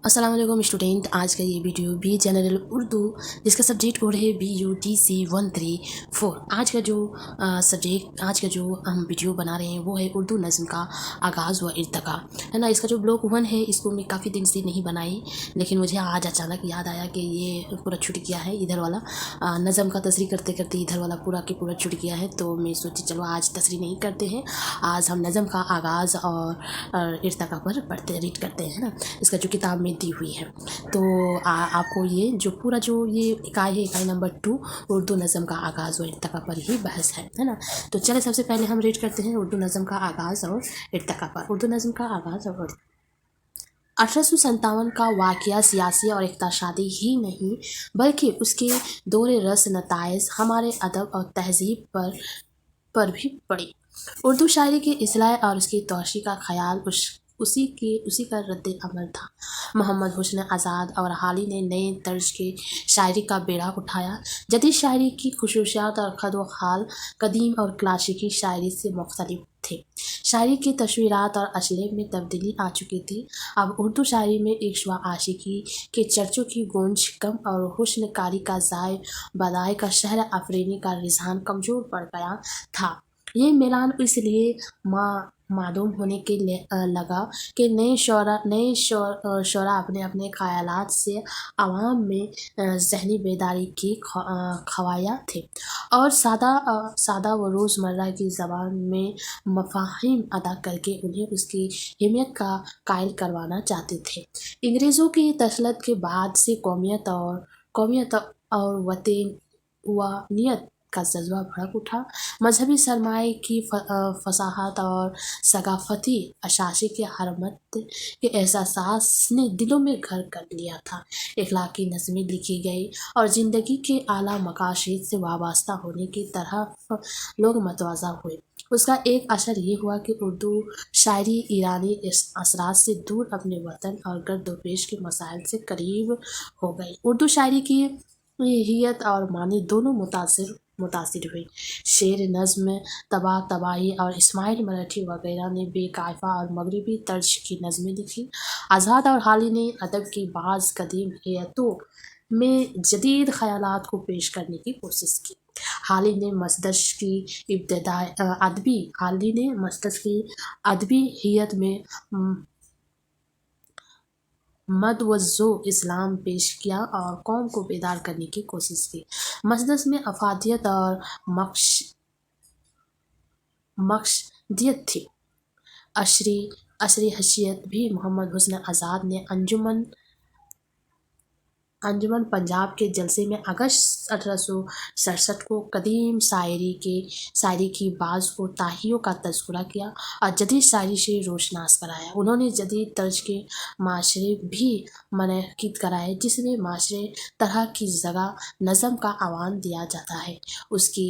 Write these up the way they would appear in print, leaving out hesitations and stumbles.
अस्सलाम वालेकुम स्टूडेंट। आज का ये वीडियो बी जनरल उर्दू जिसका सब्जेक्ट कोड है BUTC 134। आज का जो हम वीडियो बना रहे हैं वो है उर्दू नज़म का आगाज़ व इर्तका, है ना। इसका जो ब्लॉक 1 है इसको मैं काफ़ी दिन से नहीं बनाई, लेकिन मुझे आज अचानक याद आया कि ये पूरा छूट गया है। इधर वाला नज़म का तसरी करते करते इधर वाला पूरा के पूरा छूट गया है, तो मैं सोची चलो आज तसरी नहीं करते हैं, आज हम नज़म का आगाज़ और इर्तका पर पढ़ते रीड करते हैं ना। इसका जो किताब में दी हुई है, तो आपको ये जो पूरा जो ये इकाई है, इकाई नंबर 2 उर्दू नज़म का आगाज़ और इर्तका पर ही बहस है ना। तो चले सबसे पहले हम रीड करते हैं उर्दू नज़म का आगाज़ और इर्तका पर। उर्दू नज़म का आगाज़ और 1857 का वाक़या सियासी और इक़्तिसादी ही नहीं बल्कि उसके दौरे रस नताइज हमारे अदब और तहज़ीब पर भी पड़ी। उर्दू शायरी की इस्लाह और उसकी तोशी का ख़याल उसी का रद्द अमल था। मोहम्मद हुस्न आज़ाद और हाली ने नए तर्ज के शायरी का बेड़ा उठाया। जदीद शायरी की खुसूसियात और खद व खाल कदीम और क्लासिकी शायरी से मुख्तलिफ थे। शायरी की तस्वीरात और असलियत में तब्दीली आ चुकी थी। अब उर्दू शायरी में इश्क व आशिकी के चर्चों की गूंज कम और हुस्न कारी का ज़ाय बदाय का शहर अफरीनी का रुझान कमज़ोर पड़ गया था। ये मिलान इसलिए मालूम होने के लगा कि नए शोरा अपने अपने ख़यालात से आवाम में ज़हनी बेदारी की खवाया थे और सादा व रोज़मर्रा की ज़बान में मफ़ाहिम अदा करके उन्हें उसकी अहमियत का कायल करवाना चाहते थे। अंग्रेज़ों की तसल्लुत के बाद से कौमियत और वतनियत का जज्बा भड़क उठा। मजहबी सरमाए की फसाहत और सकाफ़ती अशाशी के हरमत के एहसास ने दिलों में घर कर लिया था। इखलाकी नज़में लिखी गई और ज़िंदगी के आला मकासद से वाबस्ता होने की तरफ लोग मतवाज़ा हुए। उसका एक असर ये हुआ कि उर्दू शायरी ईरानी असरात से दूर अपने वतन और गर्दोपेश के मसाइल से करीब हो गई। उर्दू शायरी की हियत और मानी दोनों मुतासिर हुई। शेर नज़्म तबाही और इस्माइल मराठी वगैरह ने बेकायफ़ा और मगरबी तर्ज की नज़में लिखी। आज़ाद और हाली ने अदब की बाज़ कदीम हियतों में जदीद ख़यालात को पेश करने की कोशिश की। हाली ने मसदश की हियत में मदवज़्ज़ो इस्लाम पेश किया और कौम को बेदार करने की कोशिश की। मसदस में अफादियत और मक़सदियत थी। असरी हशीयत भी शायद हुस्न आज़ाद ने अंजुमन पंजाब के जलसे में अगस्त 1867 को कदीम शायरी की बाज़ कोताहियों का तज़किरा किया और जदीद शायरी से रोशनास कराया। उन्होंने जदीद तर्ज के माशरे भी मनक़िद कराए जिसमें माशरे तरह की जगह नज़म का आह्वान दिया जाता है। उसकी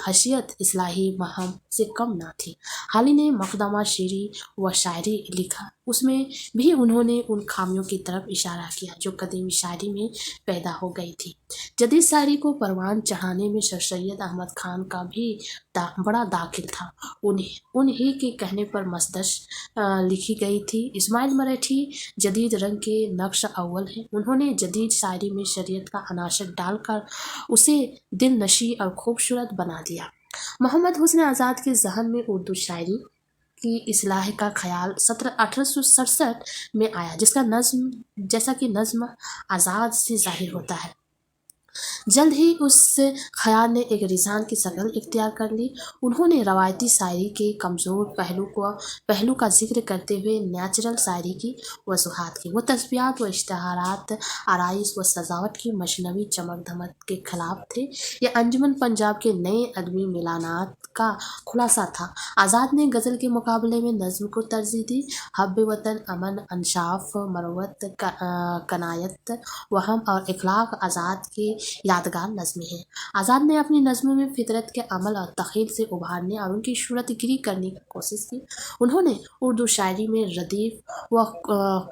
हशीयत इस्लाही महम से कम न थी। हाली ने मक़दमा शेरी व शायरी लिखा, उसमें भी उन्होंने उन खामियों की तरफ इशारा किया जो कदीमी शायरी में पैदा हो गई थी। जदीद शायरी को परवान चढ़ाने में सर सैयद अहमद खान का भी बड़ा दाखिल था। उन्हीं के कहने पर मसदश लिखी गई थी। इस्माइल मराठी जदीद रंग के नक्श अव्वल हैं। उन्होंने जदीद शायरी में शरीयत का अनासर डालकर उसे दिलनशी और खूबसूरत बना दिया। मोहम्मद हुस्न आज़ाद के ज़हन में उर्दू शायरी की इस्लाह का ख्याल 1867 में आया, जैसा कि नज़्म आज़ाद से ज़ाहिर होता है। जल्द ही उस ख्याल ने एक रुझान की शक्ल इख्तियार कर ली। उन्होंने रवायती शायरी के कमज़ोर पहलू का जिक्र करते हुए नेचुरल शायरी की वजूहात की। वो तस्बीहात व इश्तिहारात, आराइश व सजावट की मशनवी चमक धमक के खिलाफ थे। ये अंजुमन पंजाब के नए अदबी मिलानात का खुलासा था। आज़ाद ने गज़ल के मुकाबले में नज़्म को तरजीह दी। हब्बे वतन, अमन, इंसाफ, मरवत, कनायत, वहम और इखलाक आज़ाद के यादगार नज़में हैं। आज़ाद ने अपनी नज़मों में फितरत के अमल और तख़ील से उभारने और उनकी सूरत गिरी करने की कोशिश की। उन्होंने उर्दू शायरी में रदीफ़ व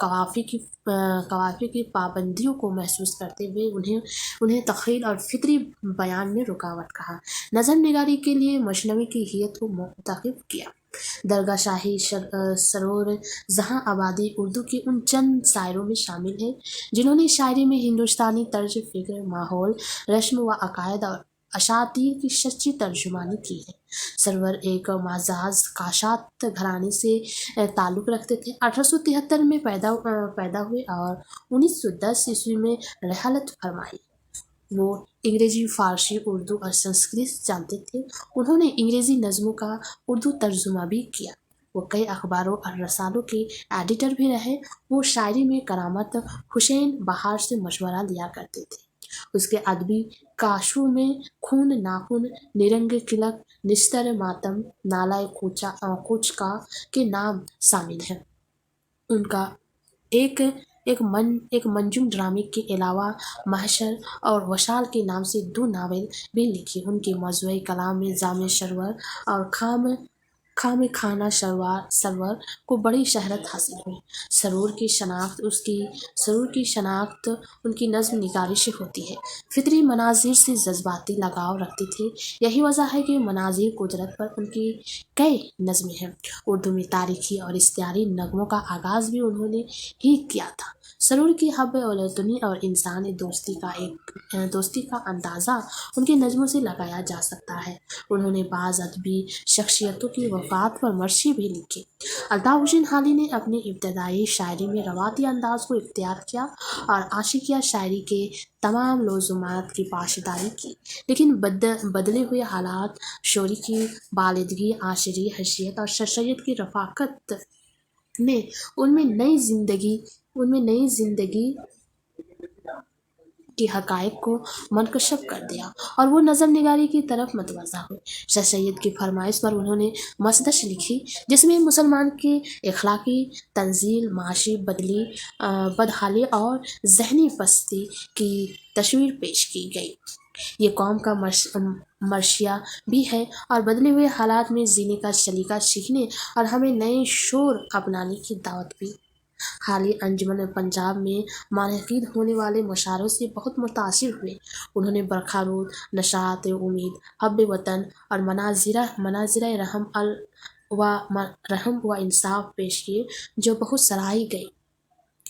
कवाफ़ी की पाबंदियों को महसूस करते हुए उन्हें तख़ील और फितरी बयान में रुकावट कहा। नज़म निगारी के लिए मशनवी की हियत को मुंतखब किया। दरगाह शाही सरोवर जहां आबादी उर्दू के उन चंद शायरों में शामिल है जिन्होंने शायरी में हिंदुस्तानी तर्ज फिक्र, माहौल, रस्म व अकायद और अशातीर की सच्ची तर्जुमानी की है। सरवर एक माजाज काशात घराने से ताल्लुक़ रखते थे। 1873 में पैदा हुए और 1910 ईस्वी में रहालत फरमाई। वो अंग्रेजी, फ़ारसी, उर्दू और संस्कृत जानते थे। उन्होंने अंग्रेज़ी नज़्मों का उर्दू तर्जुमा भी किया। वो कई अखबारों और रसालों के एडिटर भी रहे। वो शायरी में करामत हुसैन बहार से मशवरा लिया करते थे। उसके अदबी काशों में खून नाखून, निरंग किलक, निस्तर मातम, नालाए कोचका के नाम शामिल हैं। उनका एक एक मंजूम ड्रामे के अलावा महशर और वशाल के नाम से 2 नावल भी लिखी। उनके मौज़ूए कलाम में जामे सरवर और खाम खाना सरवर को बड़ी शहरत हासिल हुई। सरूर की शनाख्त उनकी नज़्म निगारी से होती है। फितरी मनाजिर से जज्बाती लगाव रखते थे। यही वजह है कि मनाजिर कुदरत पर उनकी कई नज़में हैं। उर्दू में तारीखी और इश्तिहारी नगमों का आगाज़ भी उन्होंने ही किया था। सरूर की हब औलतनी और इंसानी दोस्ती का अंदाज़ा उनकी नज़मों से लगाया जा सकता है। उन्होंने बाज़ अदबी शख्सियतों की वफ़ात पर मर्सी भी लिखी। अल्ताफ़ हुसैन हाली ने अपनी इब्तदाई शायरी में रवाती अंदाज़ को इख्तियार किया और आशिकिया शायरी के तमाम लज़ुमात की पाशदारी की, लेकिन बदले हुए हालात, शोरी की बालिदगी, आशरी हैसियत और शख्सियत की रफ़ाकत ने उनमें नई जिंदगी के हक़ाइक़ को मनकशफ कर दिया और वो नज़म निगारी की तरफ मतवज्जा हुए। शाह सैयद की फरमाइश पर उन्होंने मसदश लिखी, जिसमें मुसलमान की इखलाकी तंज़ील, माशी बदहाली और ज़हनी पस्ती की तस्वीर पेश की गई। ये कौम का मर्शिया भी है और बदले हुए हालात में जीने का सलीका सीखने और हमें नए शोर अपनाने की दावत भी। हाली अंजुमन पंजाब में मुनअक़िद होने वाले मुशायरों से बहुत मुतासिर हुए। उन्होंने बरखारूद, नशात उम्मीद, हब्ब वतन और मनाज़िर रहम व इंसाफ पेश किए, जो बहुत सराही गई।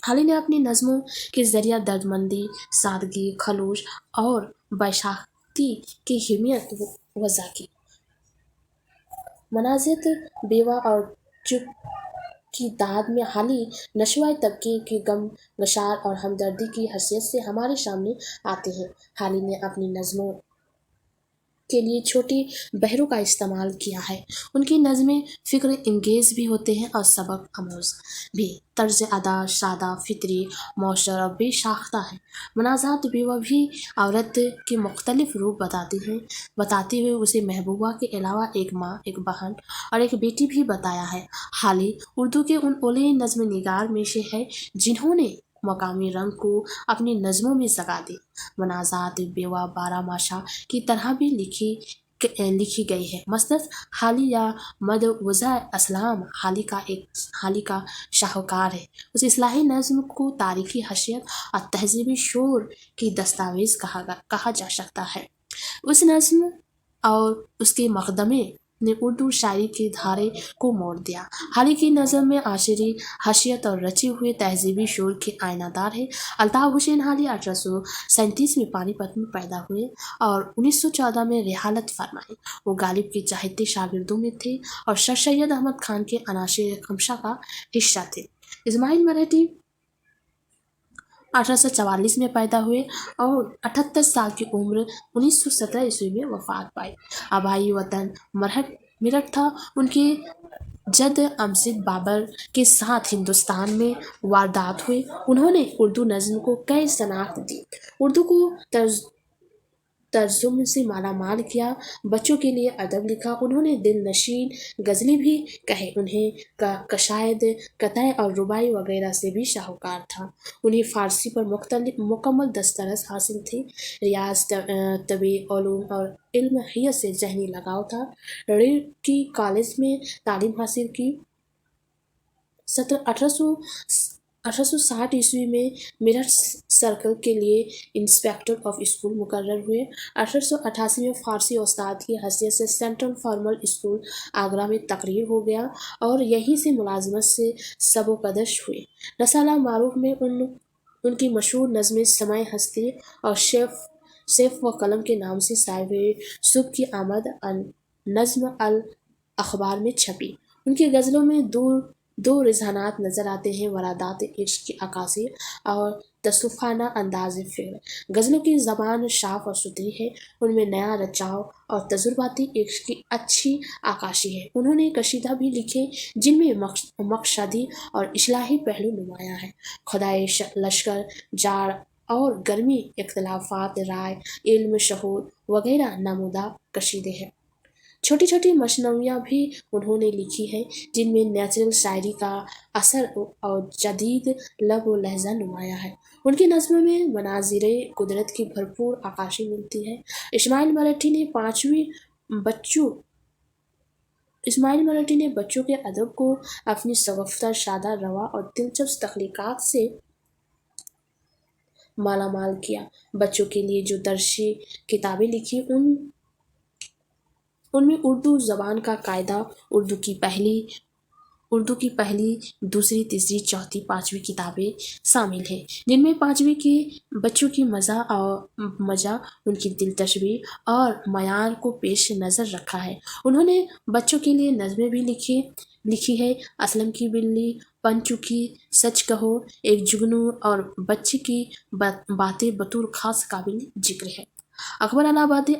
हाली ने अपनी नज़मों के ज़रिए दर्दमंदी, सादगी, खलूस और बैसाखी की हिम्मत वज़ा की। मनाज़िर बेवा और चुप की दाद में हाली नशवाए तबके के गम गशार और हमदर्दी की हैसियत से हमारे सामने आते हैं। हाली ने अपनी नज़मों के लिए छोटी बहरों का इस्तेमाल किया है। उनकी नज़में फ़िक्र इंगेज़ भी होते हैं और सबक आमोज़ भी। तर्ज अदा सादा, फितरी, मौसर और बेसाख्ता है। मनाज़ात बेवा भी औरत के मुख्तलिफ रूप बताते हुए उसे महबूबा के अलावा एक माँ, एक बहन और एक बेटी भी बताया है। हाली उर्दू के उन ओले नज़्म निगार में से है जिन्होंने मकामी रंग को अपनी नज़मों में जगा दी। मनाज़ात बेवा बारामाशा की तरह भी लिखी गई है। मसदस हाली या मदवज़ा असलाम हाली का शाहकार है। उस इस्लाही नज़्म को तारीखी हैसियत और तहज़ीबी शोर की दस्तावेज़ कहा जा सकता है। उस नज़्म और उसके मक़दमे ने उर्दू शायरी के धारे को मोड़ दिया। हाली की नज़म में आशरी हैसियत और रचे हुए तहज़ीबी शोर के आयनादार है। अल्ताफ़ हुसैन हाली 1837 में पानीपत में पैदा हुए और 1914 में रिहालत फरमाई। वो गालिब के चहेते शागिर्दों में थे और सर सैयद अहमद खान के अनाशिर खमशा का हिस्सा थे। इस्माइल मराठी 1844 में पैदा हुए और 78 साल की उम्र 1917 ईस्वी में वफ़ात पाई। आबाई वतन मेरठ था। उनके जद अमजद बाबर के साथ हिंदुस्तान में वारदात हुए। उन्होंने उर्दू नज़्म को कई शनाख्त दी, उर्दू को तर्जुम से मालामाल किया, बच्चों के लिए अदब लिखा। उन्होंने दिल नशीन गज़लें भी कहे। उन्हें कशायद, कताए और रुबाई वगैरह से भी शाहकार था। उन्हें फ़ारसी पर मुकम्मल दस्तरस हासिल थी। रियाज, तबी उलूम और इल्म हियत से ज़हनी लगाव था। रीड की कॉलेज में तालीम हासिल की। 1800 1860 ईस्वी में मेरठ सर्कल के लिए इंस्पेक्टर ऑफ स्कूल मुकर्रर हुए। 1888 में फारसी उस्ताद की हैसियत से सेंट्रल फॉर्मल स्कूल आगरा में तकरीर हो गया और यहीं से मुलाजमत से सबोकदश हुए। रसाला मारूफ में उनकी मशहूर नज़्में समय हस्ती और सेफ व कलम के नाम से शाये हुए। सुबह की आमद नज़्म अल अखबार में छपी। उनकी गज़लों में दो रुझानात नज़र आते हैं, वरादात इश्क की अक्कासी और तसव्वुफ़ाना अंदाज़ फ़िक्र। गज़लों की ज़बान साफ़ और सुथरी है, उनमें नया रचाव और तजुर्बाती इश्क की अच्छी अक्कासी है। उन्होंने कशीदा भी लिखे जिनमें मक़सदी और इस्लाही पहलू नुमायाँ हैं। खुदाए लश्कर, जाड़ और गर्मी, इख्तिलाफ़ात राय, इल्म, शऊर वगैरह नमूदा कशीदे हैं। छोटी छोटी मसनवियाँ भी उन्होंने लिखी हैं जिनमें नेचुरल शायरी का असर और जदीद लब व लहजा नुमाया है। उनकी नज़्म में मनाज़िरे कुदरत की भरपूर अक्कासी मिलती है। इस्माइल मराठी ने बच्चों के अदब को अपनी शगुफ्ता, सादा रवा और दिलचस्प तख्लीक़ात से मालामाल किया। बच्चों के लिए जो दर्सी किताबें लिखी उनमें उर्दू ज़बान का कायदा, उर्दू की पहली, दूसरी, तीसरी, चौथी, पाँचवीं किताबें शामिल हैं, जिनमें पाँचवीं के बच्चों की मज़ा उनकी दिलचस्पी और मयार को पेश नज़र रखा है। उन्होंने बच्चों के लिए नज़में भी लिखी है। असलम की बिल्ली, पंचू की सच कहो, एक जुगनू और बच्चे की बातें बतौर खास काबिल जिक्र है। अकबर इलाहाबादी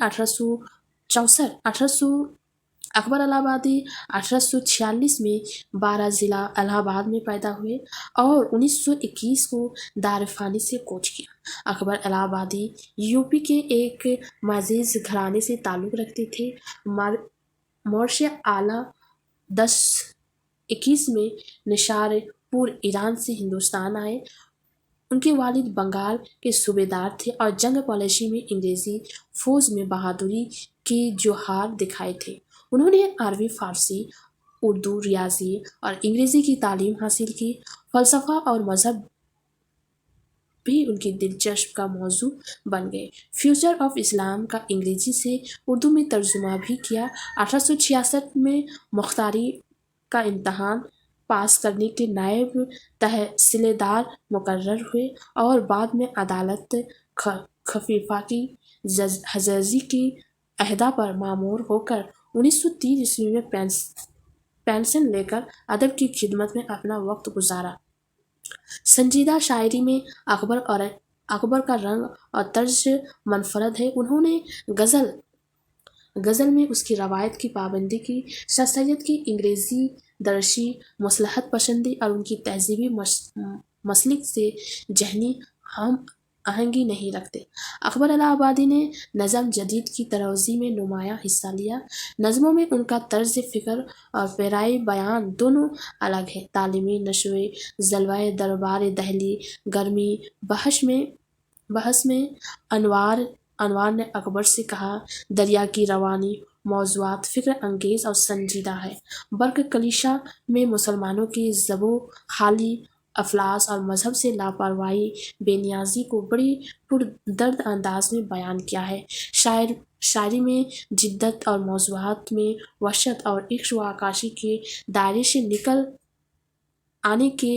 1846 में 12 ज़िला इलाहाबाद में पैदा हुए और 1921 को दारफ़ानी से कूच किया। अकबर इलाहाबादी यूपी के एक मज़ीज़ घराने से ताल्लुक़ रखते थे। मोर्शे आला 1021 में निशारपुर ईरान से हिंदुस्तान आए। उनके वालिद बंगाल के सूबेदार थे और जंग पॉलिसी में अंग्रेज़ी फ़ौज में बहादुरी के जोहार दिखाए थे। उन्होंने अरबी, फ़ारसी, उर्दू, रियाजी और अंग्रेज़ी की तालीम हासिल की। फ़लसफ़ा और मज़हब भी उनकी दिलचस्प का मौजू बन गए। फ्यूचर ऑफ इस्लाम का अंग्रेज़ी से उर्दू में तर्जुमा भी किया। 1866 में मुख्तारी का इम्तहान पास करने के नायब तहसीलदार मुकर्रर हुए और बाद में अदालत खफीफा की हजाजी की अहदा पर मामूर होकर 1930 ईस्वी में पेंशन लेकर अदब की खिदमत में अपना वक्त गुजारा। संजीदा शायरी में अकबर का रंग और तर्ज मनफरद है। उन्होंने गज़ल में उसकी रवायत की पाबंदी की, सर सैयद की अंग्रेज़ी दर्शी, मसलहत पसंदी और उनकी तहजीबी मसलिक से ज़हनी हम आहंगी नहीं रखते। अकबर इलाहाबादी ने नज़म जदीद की तरज़ी में नुमायाँ हिस्सा लिया। नज़मों में उनका तर्ज फ़िक्र और पैराए बयान दोनों अलग है। तालीमी नशवे, जलवाए दरबार दहली, गर्मी बहस में अनवार ने अकबर से कहा, दरिया की रवानी मौज़ूआत फ़िक्र अंगेज़ और संजीदा है। बर्क़ कलीशा में मुसलमानों की ज़बो खाली, अफलास और मज़हब से लापरवाही, बेनियाज़ी को बड़ी पुरदर्द अंदाज में बयान किया है। शायरी में जिद्दत और मौज़ूआत में वहशत और इश्क़ व अक्कासी के दायरे से निकल आने के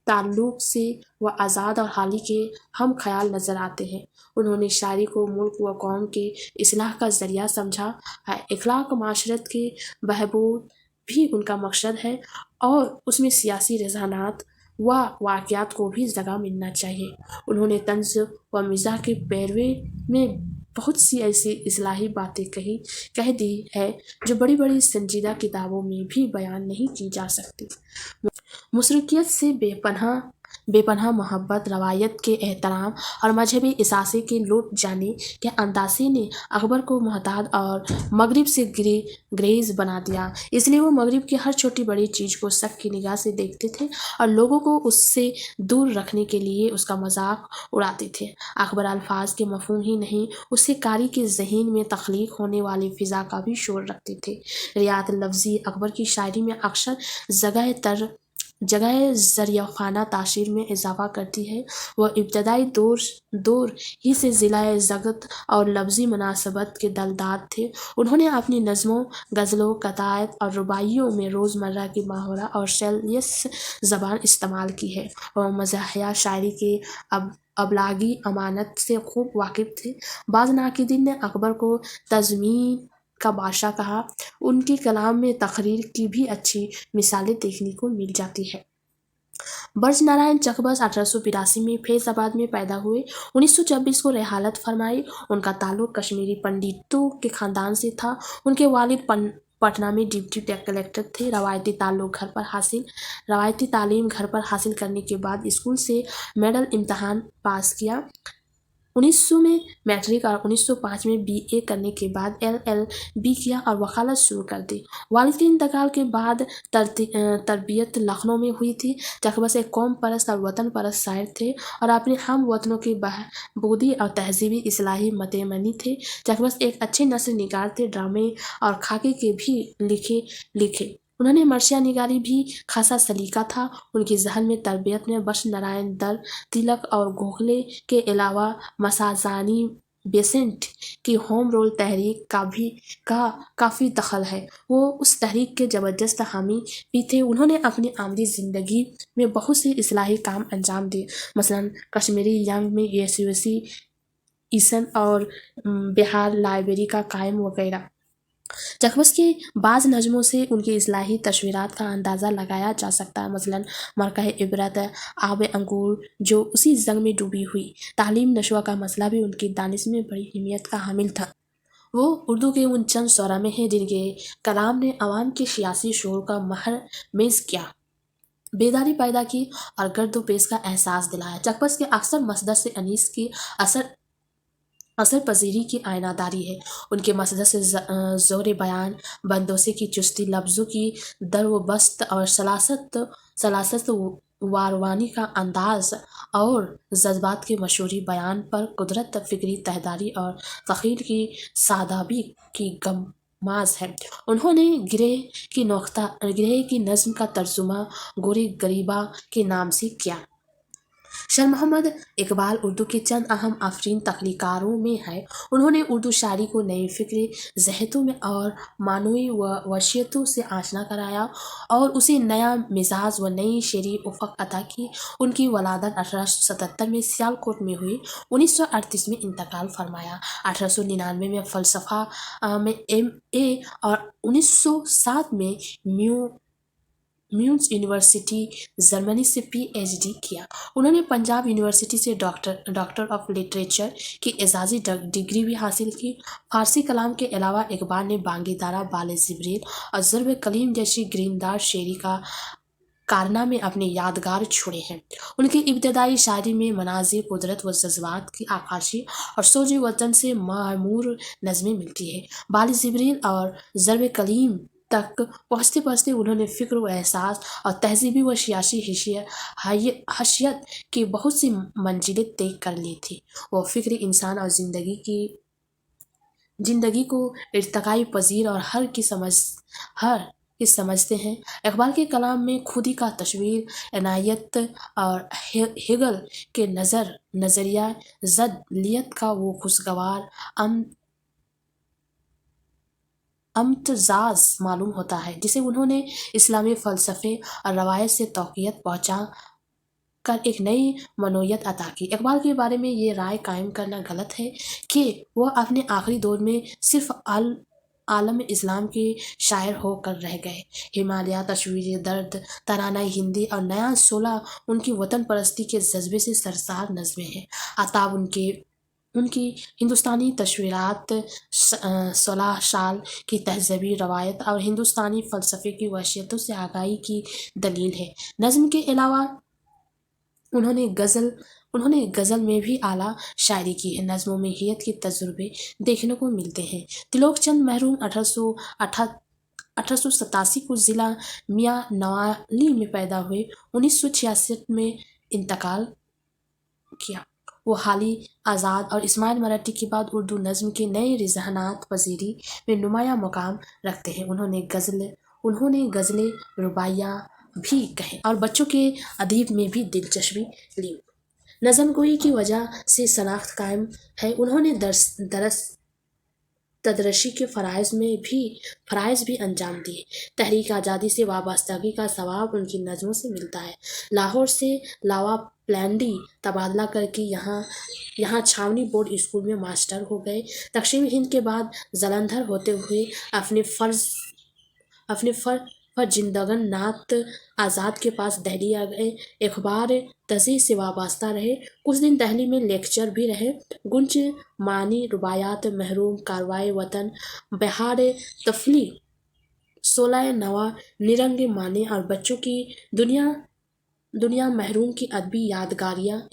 ताल्लुक़ से वह आज़ाद और हाली के हम ख्याल नज़र आते हैं। उन्होंने शायरी को मुल्क व कौम के इस्लाह का ज़रिया समझा है। इख़लाक़ माशरत के बहबूद भी उनका मकसद है और उसमें सियासी रुझानात व वाक़यात को भी जगह मिलना चाहिए। उन्होंने तंज़ व मिज़ाह के पैरवे में बहुत सी ऐसी इस्लाही बातें कह दी है जो बड़ी बड़ी संजीदा किताबों में भी बयान नहीं की जा सकती। मुशरिकियत से बेपनाह मोहब्बत, रवायत के एहतराम और मजहबी इसासे के लौट जाने के अंदाज़े ने अकबर को मुहताद और मगरिब से ग्रेज़ बना दिया। इसलिए वो मगरिब की हर छोटी बड़ी चीज़ को शक की निगाह से देखते थे और लोगों को उससे दूर रखने के लिए उसका मजाक उड़ाते थे। अकबर अल्फाज के मफ़हूम ही नहीं, उससे कारी के ज़हन में तख्लीक होने वाली फ़िज़ा का भी शोर रखते थे। रियात लफ्ज़ी अकबर की शायरी में अक्सर जगह جگہ ذریعہ خانہ تاشیر میں اضافہ کرتی ہے۔ وہ ابتدائی دور ہی سے ضلع ضبط اور لفظی مناسبت کے دلداد تھے۔ انہوں نے اپنی نظموں، غزلوں، قطعات اور رباعیوں میں روزمرہ کی محاورہ اور سلیس زبان استعمال کی ہے۔ وہ مزاحیہ شاعری کے ابلاغی امانت سے خوب واقف تھے۔ بعض ناقدین نے اکبر کو تضمین کا بادشاہ کہا۔ ان کے کلام میں تقریر کی بھی اچھی مثالیں دیکھنے کو مل جاتی ہیں۔ برج نارائن چکبر 1882 میں فیض آباد میں پیدا ہوئے۔ 1926 کو رحالت فرمائی۔ ان کا تعلق کشمیری پنڈتوں کے خاندان سے تھا۔ ان کے والد پٹنہ میں ڈپٹی کلکٹر تھے۔ روایتی تعلیم گھر پر حاصل کرنے کے بعد اسکول سے ماڈل امتحان پاس کیا۔ 1900 میں میٹرک اور 1905 میں BA کرنے کے بعد LLB کیا اور وکالت شروع کر دی۔ والد کے انتقال کے بعد تربیت لکھنؤ میں ہوئی تھی۔ چکبر ایک قوم پرست اور وطن پرست شاعر تھے اور اپنے ہم وطنوں کی بہبودی اور تہذیبی اصلاحی متمنی تھے۔ چکبر ایک اچھے نثر نگار تھے۔ ڈرامے اور خاکے کے بھی لکھے۔ انہوں نے مرثیہ نگاری بھی خاصا سلیقہ تھا۔ ان کی ذہن میں تربیت میں برج نارائن در، تلک اور گوکھلے کے علاوہ مساجانی بیسنٹ کی ہوم رول تحریک کا کافی دخل ہے۔ وہ اس تحریک کے زبردست حامی بھی تھے۔ انہوں نے اپنی عملی زندگی میں بہت سے اصلاحی کام انجام دیے، مثلاً کشمیری ینگ میں ایسوسی ایشن اور بہار لائبریری کا قیام وغیرہ۔ چکبر کی بعض نظموں سے ان کی اصلاحی تصورات کا اندازہ لگایا جا سکتا ہے، مثلاً مرکہ عبرت، آب انگور جو اسی زنگ میں ڈوبی ہوئی۔ تعلیم نشو کا مسئلہ بھی ان کی دانش میں بڑی اہمیت کا حامل تھا۔ وہ اردو کے ان چند شعراء میں ہیں جن کے کلام نے عوام کے سیاسی شعور کا مہر میز کیا، بیداری پیدا کی اور گرد و پیش کا احساس دلایا۔ چکبر کے اکثر مصدر سے انیس کی اثر پذیری کی آئینہ داری ہے۔ ان کے مصدر سے زور بیان، بندوسی کی چستی، لفظوں کی در و بست اور سلاست واروانی کا انداز اور جذبات کے مشہور بیان پر قدرت، فکری تحراری اور تخیل کی سادابی کی غماز ہے۔ انہوں نے گرہ کی نظم کا ترجمہ گوری غریبہ کے نام سے کیا۔ شیر محمد اقبال اردو کے چند اہم افرین تخلیقکاروں میں ہیں۔ انہوں نے اردو شاعری کو نئی فکری جہتوں میں اور معنوی وسعتوں سے آشنا کرایا اور اسے نیا مزاج و نئی شعری افق عطا کی۔ ان کی ولادت 1877 میں سیالکوٹ میں ہوئی۔ 1938 میں انتقال فرمایا۔ 1899 میں فلسفہ میں MA اور 1907 میں میونز یونیورسٹی جرمنی سے PhD کیا۔ انہوں نے پنجاب یونیورسٹی سے ڈاکٹر آف لٹریچر کی اعزازی ڈگری بھی حاصل کی۔ فارسی کلام کے علاوہ اقبال نے بانگی دارا، بال جبریل اور ضرب کلیم جیسی گریندار شعری کا کارنامے اپنے یادگار چھوڑے ہیں۔ ان کی ابتدائی شاعری میں مناظر قدرت و جذبات کی عکاسی اور سوز وطن سے معمور نظمیں ملتی ہیں۔ بال جبریل اور ضرب کلیم تک پہنچتے پہنچتے انہوں نے فکر و احساس اور تہذیبی و سیاسی حیثیت کی بہت سی منزلیں طے کر لی تھیں۔ وہ فکر انسان اور زندگی کو ارتقائی پذیر اور ہر کی سمجھتے ہیں۔ اقبال کے کلام میں خودی کا تصور، عنایت اور ہیگل کے نظریہ ضدیت کا وہ خوشگوار امتزاج معلوم ہوتا ہے جسے انہوں نے اسلامی فلسفے اور روایت سے توقیعت پہنچا کر ایک نئی معنویت عطا کی۔ اقبال کے بارے میں یہ رائے قائم کرنا غلط ہے کہ وہ اپنے آخری دور میں صرف عالم اسلام کے شاعر ہو کر رہ گئے۔ ہمالیہ، تصویر درد، ترانہ ہندی اور نیا شعلہ ان کی وطن پرستی کے جذبے سے سرشار نظمیں ہیں۔ آفتاب ان کی ہندوستانی تصورات، 16 سال کی تہذیبی روایت اور ہندوستانی فلسفے کی وحشیتوں سے آگاہی کی دلیل ہے۔ نظم کے علاوہ انہوں نے غزل میں بھی اعلیٰ شاعری کی ہے۔ نظموں میں حیت کے تجربے دیکھنے کو ملتے ہیں۔ تلوک چند محروم 1887 کو ضلع میاں نوالی میں پیدا ہوئے۔ 1966 میں انتقال کیا۔ وہ حالی آزاد اور اسماعیل مراٹھی کے بعد اردو نظم کے نئے رجحانات پذیری میں نمایاں مقام رکھتے ہیں۔ انہوں نے غزلیں، رباعیہ، بھی کہیں اور بچوں کے ادیب میں بھی دلچسپی لی۔ نظم گوئی کی وجہ سے شناخت قائم ہے۔ انہوں نے تدریسی کے فرائض بھی انجام دیے۔ تحریک آزادی سے وابستگی کا ثواب ان کی نظموں سے ملتا ہے۔ لاہور سے لاوا پلانڈی تبادلہ کر کے یہاں چھاونی بورڈ اسکول میں ماسٹر ہو گئے۔ تقسیم ہند کے بعد جلندھر ہوتے ہوئے اپنے فرزندگان ناتھ آزاد کے پاس دہلی آ گئے۔ اخبار تجزیہ سے وابستہ رہے۔ کچھ دن دہلی میں لیکچر بھی رہے۔ گنج معنی روایات، محروم، کاروائے وطن، بہار طفلی، شعلہ نوا، نرنگ معنی اور بچوں کی دنیا محروم کی ادبی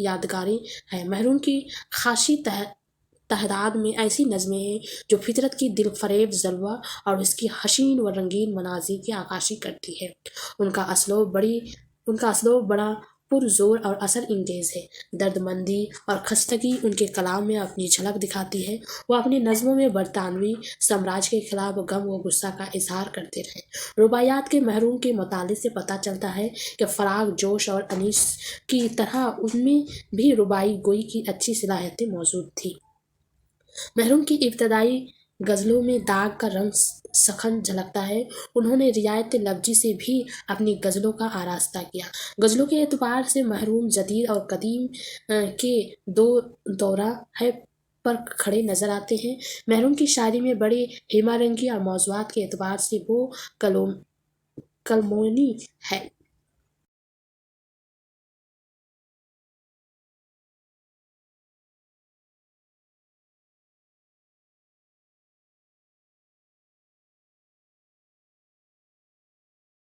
یادگاریں ہیں۔ محروم کی خاصی تعداد میں ایسی نظمیں ہیں جو فطرت کی دل فریب جلوہ اور اس کی حسین و رنگین مناظر کی عکاسی کرتی ہے۔ ان کا اسلوب بڑا پرزور اور اثر انگیز ہے۔ درد مندی اور خستگی ان کے کلام میں اپنی جھلک دکھاتی ہے۔ وہ اپنی نظموں میں برطانوی سامراج کے خلاف غم و غصہ کا اظہار کرتے رہے۔ روایات کے محروم کے مطالعے سے پتہ چلتا ہے کہ فراق، جوش اور انیس کی طرح ان میں بھی رباعی گوئی کی اچھی صلاحیتیں موجود تھیں۔ محروم کی ابتدائی غزلوں میں داغ کا رنگ سخن جھلکتا ہے۔ انہوں نے رعایت لفظی سے بھی اپنی غزلوں کا آراستہ کیا۔ غزلوں کے اعتبار سے محروم جدید اور قدیم کے دو دورہ پر کھڑے نظر آتے ہیں۔ محروم کی شاعری میں بڑی ہیما رنگی اور موضوعات کے اعتبار سے وہ کلمونی ہے۔